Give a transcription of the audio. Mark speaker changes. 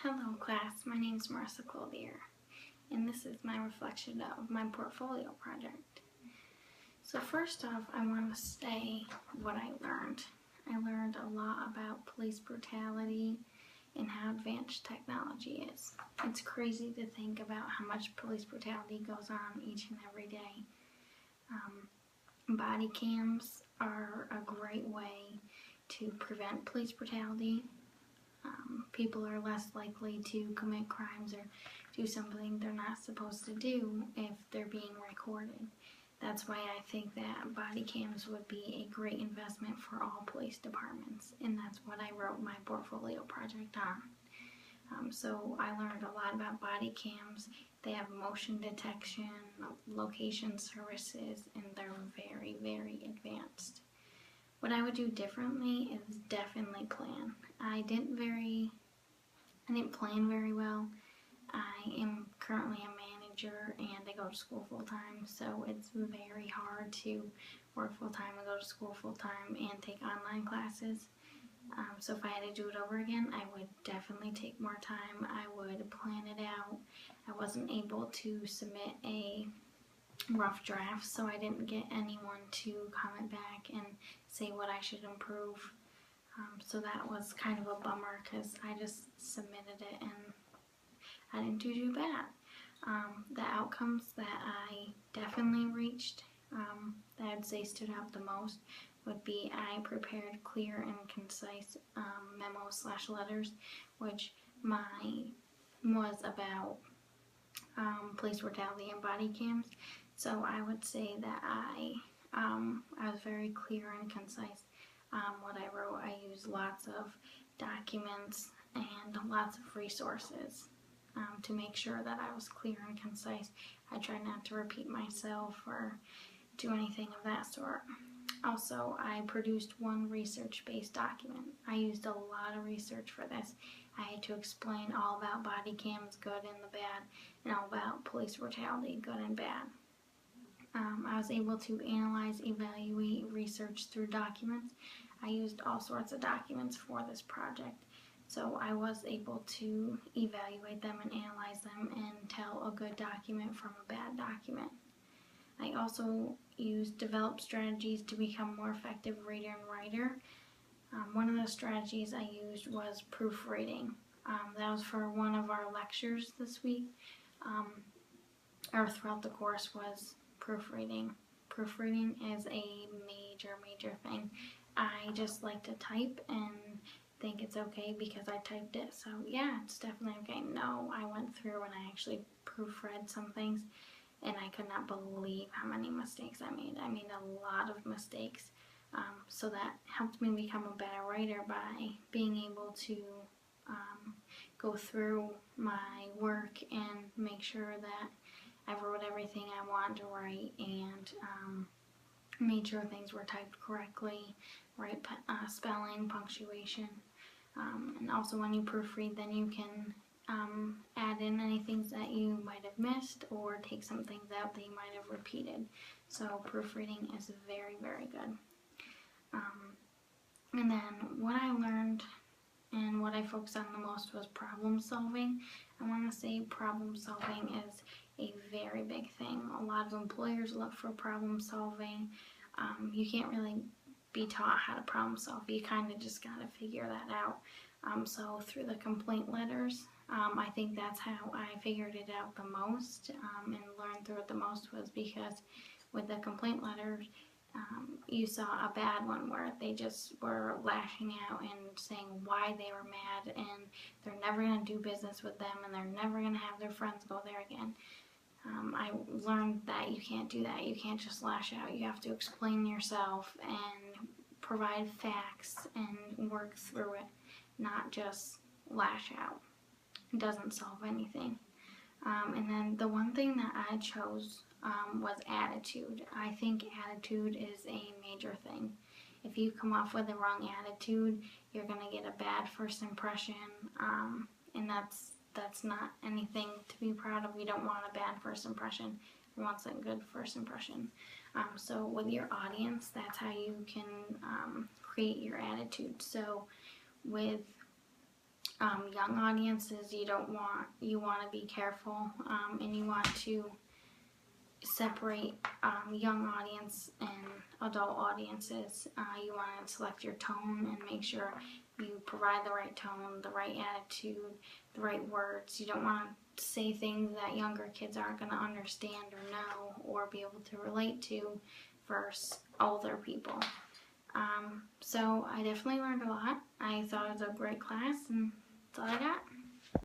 Speaker 1: Hello class, my name is Marissa Colbier, and this is my reflection of my portfolio project. So first off, I want to say what I learned. I learned a lot about police brutality and how advanced technology is. It's crazy to think about how much police brutality goes on each and every day. Body cams are a great way to prevent police brutality. People are less likely to commit crimes or do something they're not supposed to do if they're being recorded. That's why I think that body cams would be a great investment for all police departments, and that's what I wrote my portfolio project on. So I learned a lot about body cams. They have motion detection, location services, and they're very, very advanced. What I would do differently is definitely plan. I didn't plan very well. I am currently a manager and I go to school full time, so it's very hard to work full time and go to school full time and take online classes. So if I had to do it over again, I would definitely take more time. I would plan it out. I wasn't able to submit a rough draft, so I didn't get anyone to comment back and say what I should improve. So that was kind of a bummer because I just submitted it and I didn't do too bad. The outcomes that I definitely reached, that I'd say stood out the most, would be I prepared clear and concise memos/letters, which mine was about police brutality and body cams. So I would say that I was very clear and concise. What I wrote, I used lots of documents and lots of resources to make sure that I was clear and concise. I tried not to repeat myself or do anything of that sort. Also, I produced one research-based document. I used a lot of research for this. I had to explain all about body cams, good and the bad, and all about police brutality, good and bad. I was able to analyze, evaluate, research through documents. I used all sorts of documents for this project, so I was able to evaluate them and analyze them and tell a good document from a bad document. I also developed strategies to become more effective reader and writer. One of the strategies I used was proofreading. That was for one of our lectures this week, or throughout the course, was proofreading. Proofreading is a major thing. I just like to type and think it's okay because I typed it, so yeah, it's definitely okay. No, I went through and I actually proofread some things and I could not believe how many mistakes I made. I made a lot of mistakes, so that helped me become a better writer by being able to go through my work and make sure that I wrote everything I wanted to write and made sure things were typed correctly, right spelling, punctuation. And also when you proofread, then you can add in any things that you might have missed or take some things out that you might have repeated. So proofreading is very, very good. And then what I learned and what I focused on the most was problem solving. I want to say problem solving is a very big thing. A lot of employers look for problem solving. You can't really be taught how to problem solve. You kind of just got to figure that out. So through the complaint letters, I think that's how I figured it out the most and learned through it the most, was because with the complaint letters, you saw a bad one where they just were lashing out and saying why they were mad and they're never going to do business with them and they're never going to have their friends go there again. I learned that you can't do that. You can't just lash out. You have to explain yourself and provide facts and work through it, not just lash out. It doesn't solve anything. And then the one thing that I chose was attitude. I think attitude is a major thing. If you come off with the wrong attitude, you're going to get a bad first impression, and that's not anything to be proud of. You don't want a bad first impression. You want a good first impression. So with your audience, that's how you can create your attitude. So with young audiences, you want to be careful, and you want to separate young audience and adult audiences. You want to select your tone and make sure you provide the right tone, the right attitude, the right words. You don't want to say things that younger kids aren't going to understand or know or be able to relate to versus older people. So I definitely learned a lot. I thought it was a great class, and that's all I got.